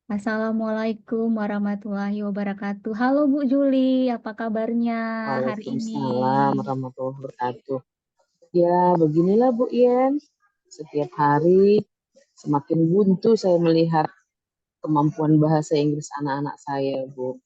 Assalamualaikum warahmatullahi wabarakatuh. Halo Bu Juli, apa kabarnya hari ini? Waalaikumsalam warahmatullahi wabarakatuh. Ya, beginilah Bu Yen. Setiap hari semakin buntu saya melihat kemampuan bahasa Inggris anak-anak saya, Bu.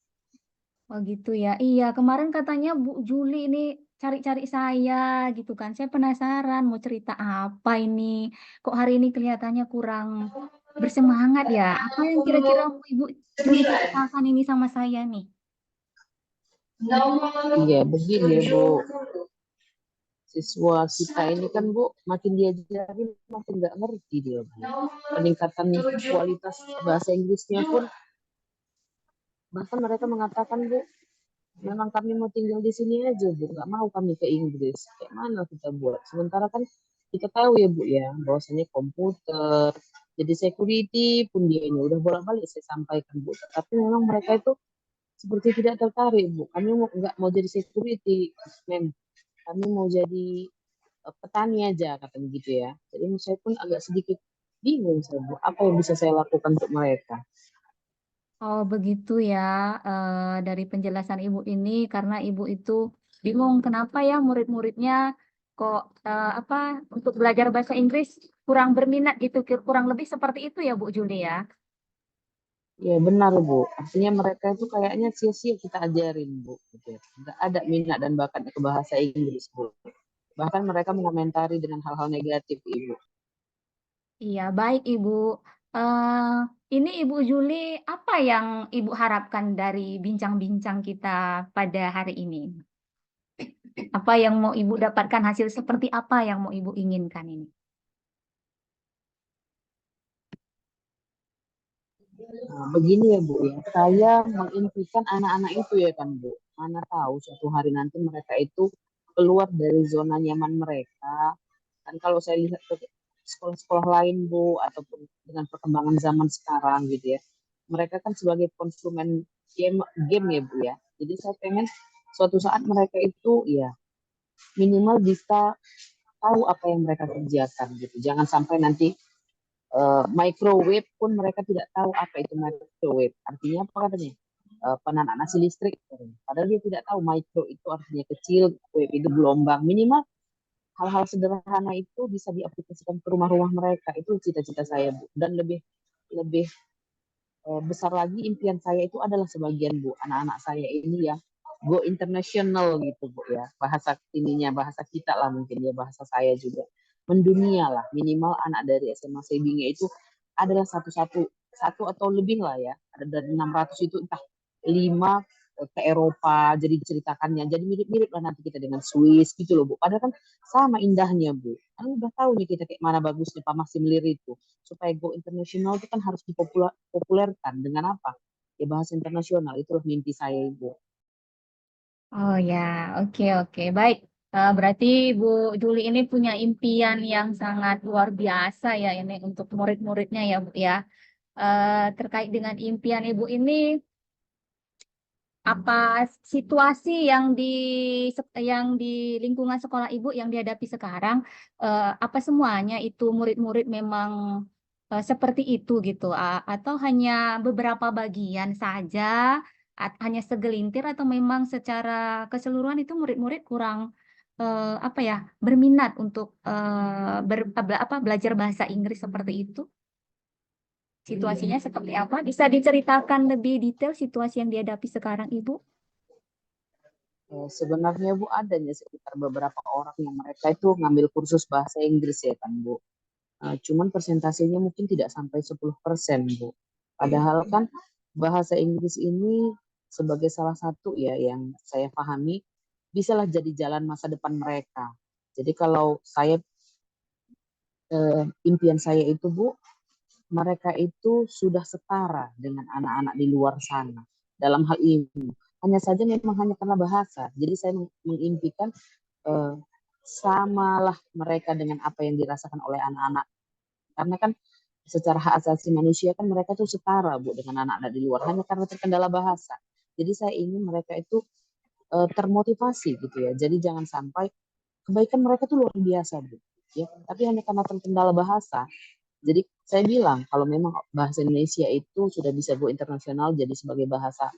Oh gitu ya. Iya, kemarin katanya Bu Juli ini cari-cari saya gitu kan. Saya penasaran mau cerita apa ini. Kok hari ini kelihatannya kurang bersemangat ya? Apa yang kira-kira mau Ibu Juli ceritakan ini sama saya nih? Iya, begini Bu. Siswa kita ini kan Bu, makin diajarin makin nggak ngerti dia Bu. Peningkatan kualitas bahasa Inggrisnya pun, bahkan mereka mengatakan Bu, memang kami mau tinggal di sini aja Bu, nggak mau kami ke Inggris. Kayak mana kita buat? Sementara kan kita tahu ya Bu ya, bahwasanya komputer, jadi security pun dia ini udah bolak-balik saya sampaikan Bu. Tapi memang mereka itu seperti tidak tertarik Bu. Kami mau nggak mau jadi security, kami mau jadi petani aja katanya gitu ya. Jadi saya pun agak sedikit bingung saya Bu, apa yang bisa saya lakukan untuk mereka? Oh begitu ya. Dari penjelasan Ibu ini karena Ibu itu bingung kenapa ya murid-muridnya kok apa untuk belajar bahasa Inggris kurang berminat gitu, kurang lebih seperti itu ya Bu Juli ya. Ya benar Bu, artinya mereka itu kayaknya sia-sia kita ajarin Bu. Gitu ya. Nggak ada minat dan bakatnya ke bahasa Inggris Bu. Bahkan mereka mengomentari dengan hal-hal negatif Ibu. Iya baik Ibu. Eh ini Ibu Juli apa yang Ibu harapkan dari bincang-bincang kita pada hari ini? Apa yang mau Ibu dapatkan hasil seperti apa yang mau Ibu inginkan ini? Nah, begini ya Bu ya, saya mengimpikan anak-anak itu ya kan Bu. Mana tahu suatu hari nanti mereka itu keluar dari zona nyaman mereka. Kan kalau saya lihat ke sekolah-sekolah lain Bu, ataupun dengan perkembangan zaman sekarang gitu ya, mereka kan sebagai konsumen game ya Bu ya. Jadi saya pengen suatu saat mereka itu ya minimal bisa tahu apa yang mereka kerjakan gitu. Jangan sampai nanti microwave pun mereka tidak tahu apa itu microwave. Artinya apa katanya? Penanak nasi listrik. Padahal dia tidak tahu micro itu artinya kecil, wave itu gelombang. Minimal hal-hal sederhana itu bisa diaplikasikan ke rumah-rumah mereka. Itu cita-cita saya, Bu. Dan lebih lebih besar lagi impian saya itu adalah sebagian Bu, anak-anak saya ini ya go international gitu Bu ya. Bahasa ininya bahasa kita lah mungkin ya, bahasa saya juga mendunia lah, minimal anak dari SMA Sebinge itu adalah satu atau lebih lah ya, ada dari 600 itu entah 5 ke Eropa, jadi ceritakannya jadi mirip-mirip lah nanti kita dengan Swiss gitu loh Bu. Padahal kan sama indahnya Bu, kan udah tahu nih kita kayak mana bagusnya Pak Maxim Lirik itu. Supaya go internasional itu kan harus dipopulerkan dengan apa? Ya bahasa internasional, itulah mimpi saya Ibu. Oh ya, oke oke, baik. Berarti Bu Juli ini punya impian yang sangat luar biasa ya ini untuk murid-muridnya ya Bu ya. Terkait dengan impian Ibu ini, apa situasi yang di lingkungan sekolah Ibu yang dihadapi sekarang, apa semuanya itu murid-murid memang seperti itu gitu, atau hanya beberapa bagian saja, hanya segelintir atau memang secara keseluruhan itu murid-murid kurang apa ya berminat untuk belajar bahasa Inggris seperti itu? Situasinya seperti apa? Bisa diceritakan lebih detail situasi yang dihadapi sekarang Ibu? Sebenarnya Bu adanya sekitar beberapa orang yang mereka itu ngambil kursus bahasa Inggris ya kan Bu. Cuman persentasenya mungkin tidak sampai 10% Bu. Padahal kan bahasa Inggris ini sebagai salah satu ya yang saya pahami bisalah jadi jalan masa depan mereka. Jadi kalau saya impian saya itu Bu, mereka itu sudah setara dengan anak-anak di luar sana dalam hal ini. Hanya saja memang hanya karena bahasa. Jadi saya mengimpikan eh, samalah mereka dengan apa yang dirasakan oleh anak-anak. Karena kan secara hak asasi manusia kan mereka tuh setara Bu dengan anak-anak di luar. Hanya karena terkendala bahasa. Jadi saya ingin mereka itu termotivasi gitu ya. Jadi jangan sampai kebaikan mereka tuh luar biasa Bu. Ya, tapi hanya karena terkendala bahasa Jadi saya bilang kalau memang bahasa Indonesia itu sudah bisa go internasional jadi sebagai bahasa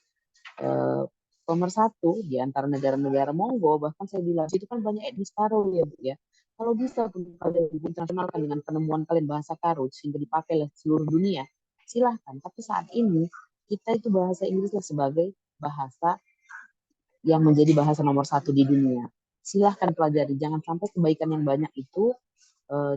eh, pemersatu di antara negara-negara monggo, bahkan saya bilang itu kan banyak etnis Karo ya Bu ya. Kalau bisa pun kalian internasionalkan dengan penemuan kalian bahasa Karo sehingga dipakai oleh seluruh dunia, silahkan. Tapi saat ini kita itu bahasa Inggrislah sebagai bahasa yang menjadi bahasa nomor satu di dunia. Silahkan pelajari, jangan sampai kebaikan yang banyak itu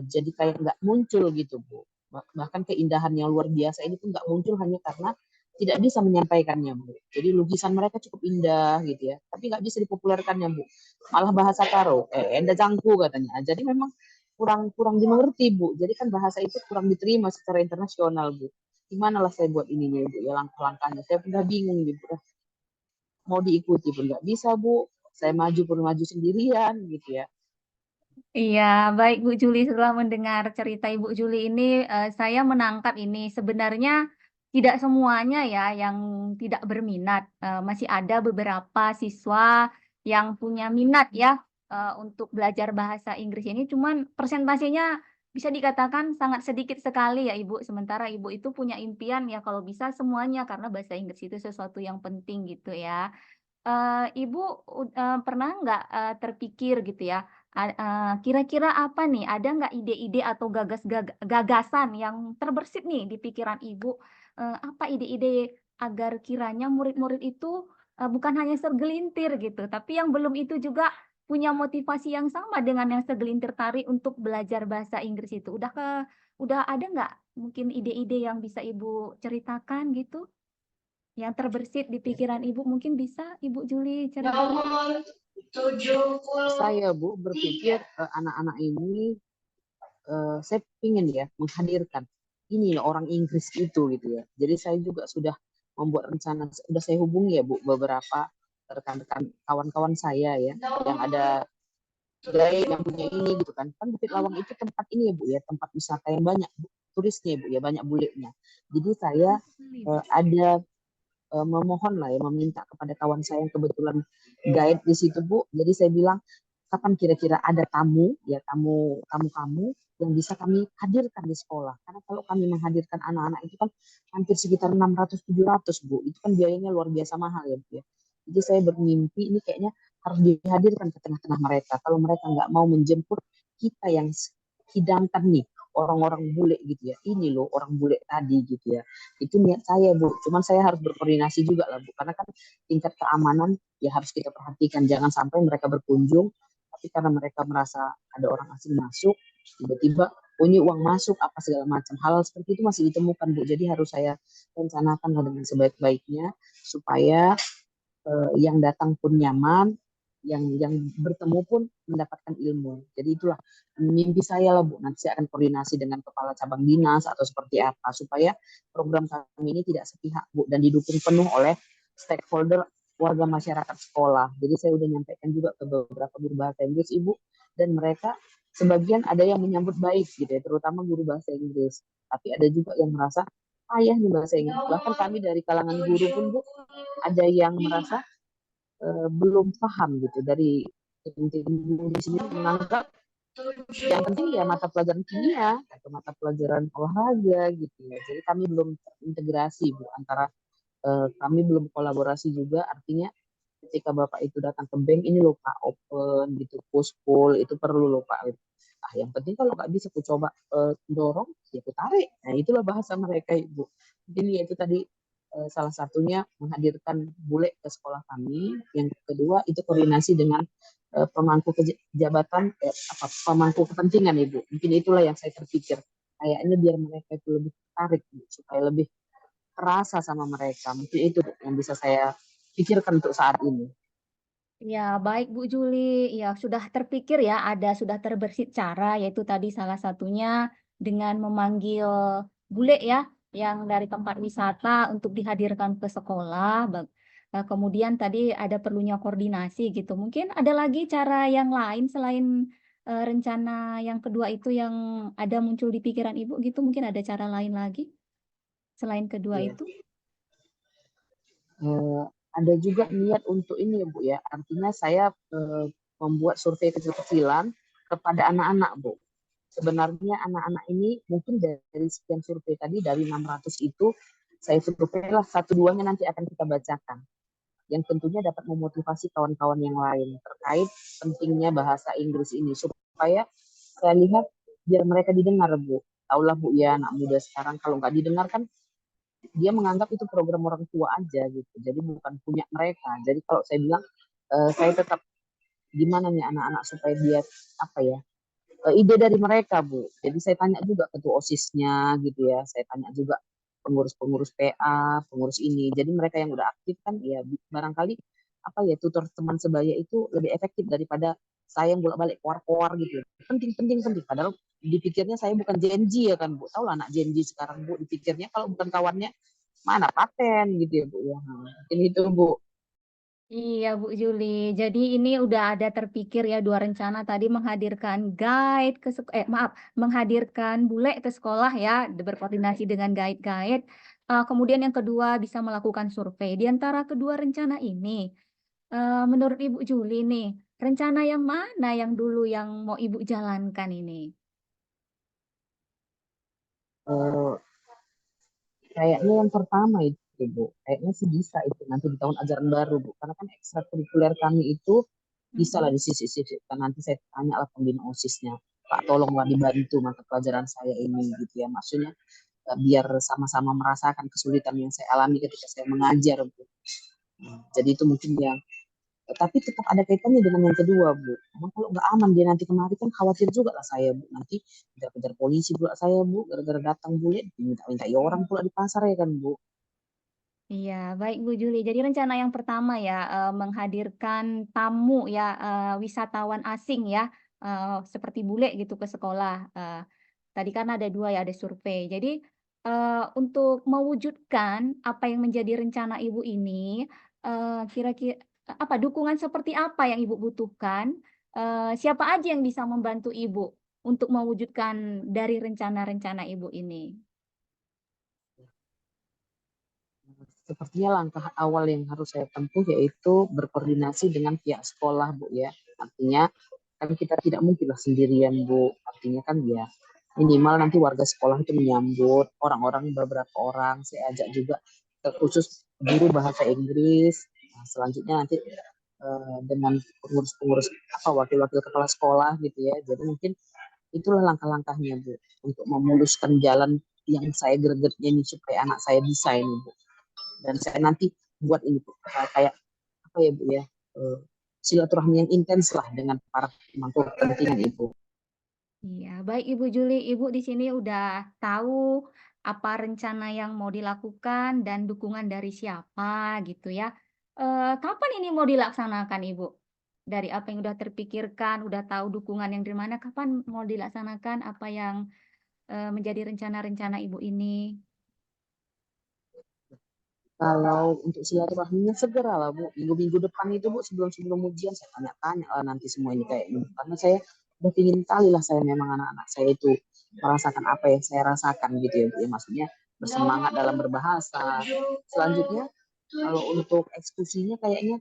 jadi kayak nggak muncul gitu Bu. Bahkan keindahan yang luar biasa ini pun nggak muncul hanya karena tidak bisa menyampaikannya Bu. Jadi lukisan mereka cukup indah gitu ya, tapi nggak bisa dipopulerkannya Bu. Malah bahasa Karo, enda cangku katanya. Jadi memang kurang kurang dimengerti Bu. Jadi kan bahasa itu kurang diterima secara internasional Bu. Gimana lah saya buat ini nih Bu ya langkah-langkahnya. Saya udah bingung gitu. Mau diikuti pun nggak bisa Bu. Saya maju pun maju sendirian gitu ya. Iya, baik Bu Juli, setelah mendengar cerita Ibu Juli ini, saya menangkap ini sebenarnya tidak semuanya ya yang tidak berminat. Masih ada beberapa siswa yang punya minat ya untuk belajar bahasa Inggris ini, cuman persentasenya bisa dikatakan sangat sedikit sekali ya Ibu. Sementara Ibu itu punya impian ya kalau bisa semuanya karena bahasa Inggris itu sesuatu yang penting gitu ya. Ibu pernah nggak, terpikir gitu ya, kira-kira apa nih, ada nggak ide-ide atau gagasan yang terbersit nih di pikiran Ibu, apa ide-ide agar kiranya murid-murid itu, bukan hanya segelintir gitu, tapi yang belum itu juga punya motivasi yang sama dengan yang segelintir tadi untuk belajar bahasa Inggris itu. Udah ada nggak mungkin ide-ide yang bisa Ibu ceritakan gitu? Yang terbersit di pikiran Ibu mungkin bisa Ibu Juli ceritakan? Saya Bu berpikir anak-anak ini saya ingin ya menghadirkan ini orang Inggris itu gitu ya. Jadi saya juga sudah membuat rencana, sudah saya hubungi ya Bu beberapa rekan-rekan kawan-kawan saya ya yang ada gaya yang punya ini gitu kan. Kan Bukit Lawang itu tempat ini ya Bu ya, tempat wisata yang banyak turisnya ya Bu ya, banyak bulenya. Jadi saya ada memohon lah ya, meminta kepada kawan saya yang kebetulan guide di situ Bu. Jadi saya bilang, kapan kira-kira ada tamu, ya tamu tamu kamu yang bisa kami hadirkan di sekolah. Karena kalau kami menghadirkan anak-anak itu kan hampir sekitar 600-700 Bu. Itu kan biayanya luar biasa mahal ya Bu ya. Jadi saya bermimpi ini kayaknya harus dihadirkan ke tengah-tengah mereka. Kalau mereka nggak mau menjemput, kita yang hidangkan nih orang-orang bule gitu ya. Ini loh orang bule tadi gitu ya. Itu niat saya Bu. Cuman saya harus berkoordinasi juga lah Bu. Karena kan tingkat keamanan ya harus kita perhatikan. Jangan sampai mereka berkunjung, tapi karena mereka merasa ada orang asing masuk, tiba-tiba punya uang masuk apa segala macam hal seperti itu masih ditemukan Bu. Jadi harus saya rencanakan dengan sebaik-baiknya supaya yang datang pun nyaman, yang bertemu pun mendapatkan ilmu. Jadi itulah mimpi saya lah Bu. Nanti saya akan koordinasi dengan kepala cabang dinas atau seperti apa supaya program kami ini tidak sepihak Bu dan didukung penuh oleh stakeholder warga masyarakat sekolah. Jadi saya udah nyampaikan juga ke beberapa guru bahasa Inggris Ibu dan mereka sebagian ada yang menyambut baik gitu ya, terutama guru bahasa Inggris. Tapi ada juga yang merasa ayah nih bahasa Inggris. Bahkan kami dari kalangan guru pun Bu ada yang merasa belum paham gitu dari tim-tim di sini menganggap yang penting ya mata pelajaran kimia atau mata pelajaran olahraga gitu ya. Jadi kami belum terintegrasi Bu antara kami belum kolaborasi juga artinya ketika Bapak itu datang ke bank ini loh Pak open gitu push pull itu perlu loh Pak. Ah yang penting kalau nggak bisa aku coba dorong ya aku tarik. Nah itulah bahasa mereka Ibu. Jadi itu tadi salah satunya menghadirkan bule ke sekolah kami. Yang kedua itu koordinasi dengan pemangku jabatan pemangku kepentingan Ibu. Mungkin itulah yang saya terpikir. Kayaknya biar mereka itu lebih tertarik supaya lebih terasa sama mereka. Mungkin itu yang bisa saya pikirkan untuk saat ini. Ya, baik Bu Juli. Ya, sudah terpikir ya, sudah terbersit cara, yaitu tadi salah satunya dengan memanggil bule ya, yang dari tempat wisata untuk dihadirkan ke sekolah. Kemudian tadi ada perlunya koordinasi gitu. Mungkin ada lagi cara yang lain selain rencana yang kedua itu yang ada muncul di pikiran Ibu gitu. Mungkin ada cara lain lagi selain kedua Ya. itu. Eh, ada juga niat untuk ini ya Bu ya. Artinya saya membuat survei kecil-kecilan kepada anak-anak Bu. sebenarnya anak-anak ini mungkin dari sekian survei tadi, dari 600 itu, saya survei lah satu duanya nanti akan kita bacakan. Yang tentunya dapat memotivasi kawan-kawan yang lain terkait pentingnya bahasa Inggris ini. Supaya saya lihat biar mereka didengar, Bu. Taulah Bu ya, anak muda sekarang kalau nggak didengar kan dia menganggap itu program orang tua aja gitu. Jadi bukan punya mereka. Jadi kalau saya bilang, saya tetap gimana nih anak-anak supaya dia apa ya, ide dari mereka Bu. Jadi saya tanya juga ketua OSISnya gitu ya, saya tanya juga pengurus-pengurus PA, pengurus ini. Jadi mereka yang udah aktif kan ya barangkali apa ya, tutor teman sebaya itu lebih efektif daripada saya yang bolak-balik keluar-keluar gitu. Penting penting penting. Padahal dipikirnya saya bukan Gen Z ya kan Bu. Tahu lah anak Gen Z sekarang Bu, dipikirnya kalau bukan kawannya mana paten gitu ya Bu ya. Nah, mungkin itu Bu. Iya Bu Juli, jadi ini udah ada terpikir ya dua rencana tadi menghadirkan guide maaf, menghadirkan bule ke sekolah ya, berkoordinasi dengan guide-guide. Kemudian yang kedua bisa melakukan survei. Di antara kedua rencana ini, menurut Ibu Juli nih, rencana yang mana yang dulu yang mau Ibu jalankan ini? Eh, Kayaknya yang pertama itu, Bu. Kayaknya sih bisa itu nanti di tahun ajaran baru, Bu. Karena kan ekstrakurikuler kami itu bisa lah Mm-mm. disisip-sipkan. Nanti saya tanya lah pembina OSISnya. Pak, tolonglah dibantu mata pelajaran saya ini, gitu ya. Maksudnya, biar sama-sama merasakan kesulitan yang saya alami ketika saya mengajar, Bu. Jadi itu mungkin yang tapi tetap ada kaitannya dengan yang kedua, Bu. Karena kalau nggak aman dia nanti kemari kan khawatir juga lah saya, Bu. Nanti kejar-kejar polisi pula saya, Bu. Gara-gara datang bule, minta-minta ya orang pula di pasar ya kan, Bu. Iya, baik Bu Juli. Jadi rencana yang pertama ya, menghadirkan tamu ya, wisatawan asing ya, seperti bule gitu ke sekolah. Tadi kan ada dua ya, ada survei. Jadi untuk mewujudkan apa yang menjadi rencana Ibu ini, kira-kira apa dukungan seperti apa yang Ibu butuhkan? Siapa aja yang bisa membantu Ibu untuk mewujudkan dari rencana-rencana Ibu ini? Sepertinya langkah awal yang harus saya tempuh yaitu berkoordinasi dengan pihak sekolah, Bu ya. Artinya kan kita tidak mungkin lah sendirian, Bu. Artinya kan ya minimal nanti warga sekolah itu menyambut orang-orang, beberapa orang saya ajak juga khusus guru bahasa Inggris. Nah, selanjutnya nanti dengan pengurus-pengurus apa wakil-wakil kepala sekolah gitu ya. Jadi mungkin itulah langkah-langkahnya, Bu, untuk memuluskan jalan yang saya gregetnya ini supaya anak saya bisa ini, Bu. Dan saya nanti buat ini, Bu, kayak apa ya, Bu ya, silaturahmi yang intens lah dengan para pemangku kepentingan Ibu. Iya, baik Ibu Juli. Ibu di sini udah tahu apa rencana yang mau dilakukan dan dukungan dari siapa gitu ya. Kapan ini mau dilaksanakan Ibu? Dari apa yang udah terpikirkan, udah tahu dukungan yang dari mana, kapan mau dilaksanakan apa yang menjadi rencana-rencana Ibu ini? Kalau untuk silaturahminya segera lah, Bu. Minggu-minggu depan itu, Bu, sebelum ujian saya tanya-tanya lah nanti semua ini kayak ini. Karena saya udah pingin kali lah saya memang anak-anak saya itu merasakan apa yang saya rasakan gitu ya, Bu. Ya, maksudnya bersemangat dalam berbahasa. Selanjutnya, kalau untuk eksekusinya kayaknya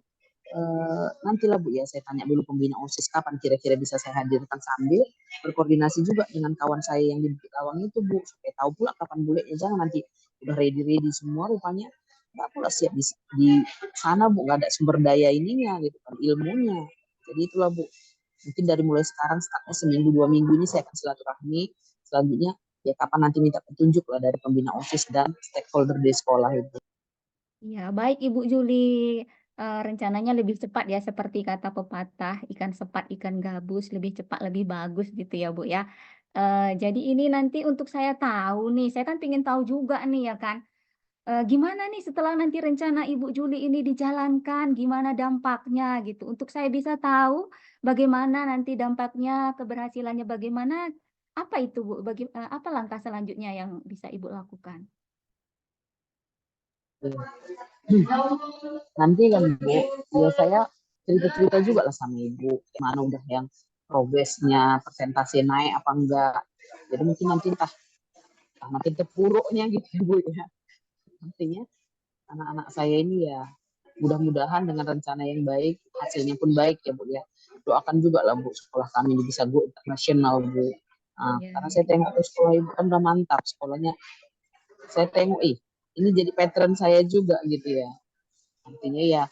nantilah Bu ya, saya tanya dulu pembina OSIS kapan kira-kira bisa saya hadirkan sambil berkoordinasi juga dengan kawan saya yang di Bukit Awang itu, Bu, supaya tahu pula kapan bolehnya. Jangan nanti udah ready-ready semua rupanya nggak pula siap di sana, Bu, nggak ada sumber daya ininya gitu kan, ilmunya. Jadi itulah, Bu, mungkin dari mulai sekarang startnya seminggu 2 minggu ini saya akan silaturahmi. Selanjutnya ya kapan nanti minta petunjuk lah dari pembina OSIS dan stakeholder di sekolah itu. Ya, baik Ibu Juli. Rencananya lebih cepat ya, seperti kata pepatah, ikan sepat, ikan gabus, lebih cepat, lebih bagus gitu ya Bu ya. Jadi ini nanti untuk saya tahu nih, saya kan ingin tahu juga nih ya kan, gimana nih setelah nanti rencana Ibu Juli ini dijalankan, gimana dampaknya gitu. Untuk saya bisa tahu bagaimana nanti dampaknya, keberhasilannya bagaimana, apa itu Bu, apa langkah selanjutnya yang bisa Ibu lakukan? Nanti kan, Bu, ya saya cerita-cerita juga lah sama Ibu, mana udah yang progresnya, persentase naik apa enggak. Jadi mungkin nanti entah nanti terpuruknya gitu ya, Bu ya. Artinya anak-anak saya ini ya mudah-mudahan dengan rencana yang baik, hasilnya pun baik ya, Bu ya. Doakan juga lah, Bu, sekolah kami ini bisa go internasional, Bu. Nah, Iya, karena iya, saya tengok tuh sekolah ibu kan udah mantap sekolahnya. Saya tengok, ini jadi pattern saya juga gitu ya. Artinya ya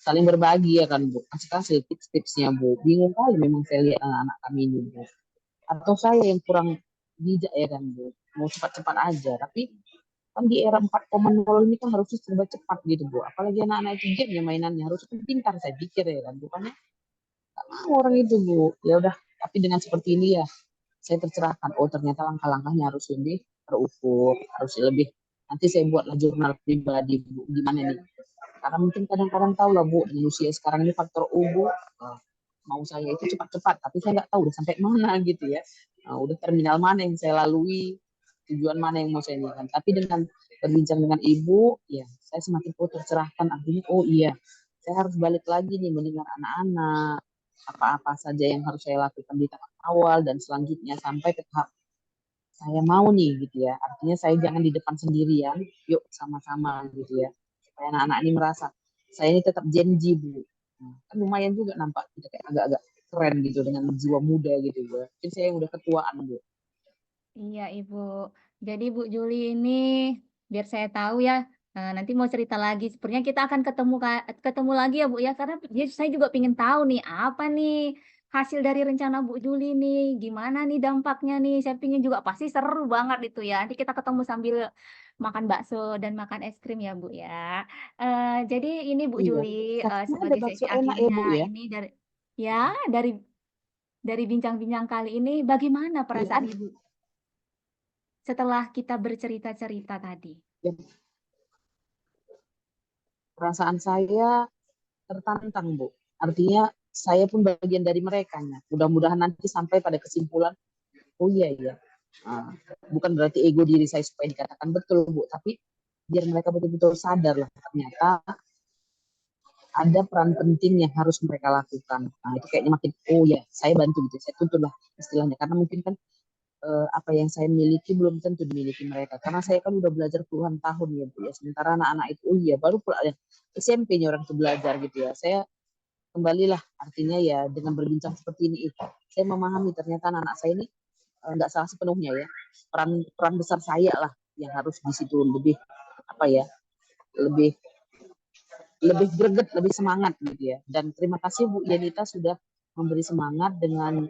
saling berbagi ya kan Bu. Kasih-kasih tips-tipsnya Bu. Bingung kali memang saya lihat anak-anak kami ini Bu. Atau saya yang kurang bijak ya kan Bu. Mau cepat-cepat aja. Tapi kan di era 4.0 ini kan harusnya serba cepat gitu Bu. Apalagi anak-anak itu game ya mainannya harus pintar saya pikir ya kan. Bukannya nggak mau orang itu Bu. Ya udah. Tapi dengan seperti ini ya saya tercerahkan. Oh ternyata langkah-langkahnya harus lebih terukur. Harus lebih. Nanti saya buatlah jurnal pribadi Bu. Gimana nih karena mungkin kadang-kadang tahu lah Bu, di usia sekarang ini faktor ubu, mau saya itu cepat-cepat, tapi saya nggak tahu udah sampai mana gitu ya. Udah terminal mana yang saya lalui, tujuan mana yang mau saya lakukan. Tapi dengan berbincang dengan Ibu, ya saya semakin tercerahkan. Artinya, oh iya, saya harus balik lagi nih mendengar anak-anak, apa-apa saja yang harus saya lakukan di tahap awal dan selanjutnya sampai ke tahap saya mau nih gitu ya. Artinya saya jangan di depan sendirian, yuk sama-sama gitu ya. Supaya anak-anak ini merasa saya ini tetap Gen Z Bu. Nah, kan lumayan juga nampak kita kayak agak-agak keren gitu dengan jiwa muda gitu ya. Mungkin saya yang udah ketuaan Bu. iya, Ibu. Jadi Bu Juli ini biar saya tahu ya, nanti mau cerita lagi. Sepertinya kita akan ketemu lagi ya Bu ya, karena saya juga ingin tahu nih apa nih hasil dari rencana Bu Juli nih, gimana nih dampaknya nih. Saya pingin juga pasti seru banget itu ya. Nanti kita ketemu sambil makan bakso dan makan es krim ya Bu ya. Jadi ini Bu Iya. Juli Katanya ada sebagai bakso sesi enak ya akhirnya Bu ya. ini ya dari dari bincang-bincang kali ini, bagaimana perasaan Iya. Ibu setelah kita bercerita-cerita tadi? Ya, perasaan saya tertantang Bu. Artinya saya pun bagian dari mereka. Mudah-mudahan nanti sampai pada kesimpulan, oh iya iya. Ah, bukan berarti ego diri saya supaya dikatakan betul Bu, tapi biar mereka betul-betul sadar lah ternyata ada peran penting yang harus mereka lakukan. Nah itu kayaknya makin oh ya saya bantu gitu, saya tuntut lah istilahnya karena mungkin kan apa yang saya miliki belum tentu dimiliki mereka karena saya kan udah belajar puluhan tahun ya Bu ya. Sementara anak-anak itu oh iya baru pula ya, SMP-nya orang itu belajar gitu ya. Saya kembalilah artinya ya dengan berbincang seperti ini saya memahami ternyata anak-anak saya ini nggak salah sepenuhnya ya peran peran besar saya lah yang harus di situ lebih apa ya lebih lebih greget lebih semangat gitu ya dan terima kasih Bu Yanita sudah memberi semangat dengan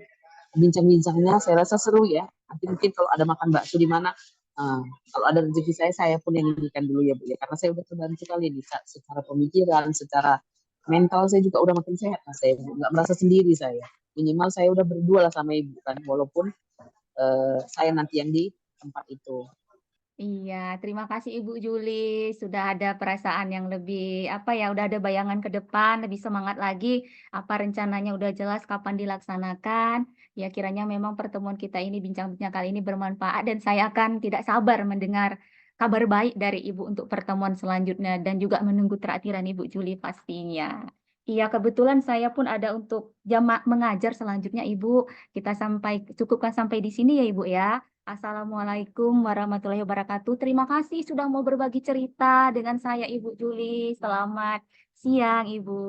bincang-bincangnya saya rasa seru ya nanti mungkin kalau ada makan bakso di mana uh, kalau ada rezeki saya pun yang indikan dulu ya Bu ya karena saya udah terbantu kali ini secara pemikiran secara mental saya juga udah makin sehat nah, saya nggak merasa sendiri saya minimal saya udah berdua lah sama ibu kan walaupun saya nanti yang di tempat itu. Iya, terima kasih Ibu Juli sudah ada perasaan yang lebih apa ya, udah ada bayangan ke depan, lebih semangat lagi. Apa rencananya udah jelas kapan dilaksanakan. Ya kiranya memang pertemuan kita ini bincang-bincang kali ini bermanfaat dan saya akan tidak sabar mendengar kabar baik dari Ibu untuk pertemuan selanjutnya dan juga menunggu terakhiran Ibu Juli pastinya. Iya, kebetulan saya pun ada untuk jam mengajar selanjutnya Ibu. Kita cukupkan sampai di sini ya Ibu ya. Assalamualaikum warahmatullahi wabarakatuh. Terima kasih sudah mau berbagi cerita dengan saya, Ibu Juli. Selamat siang, Ibu.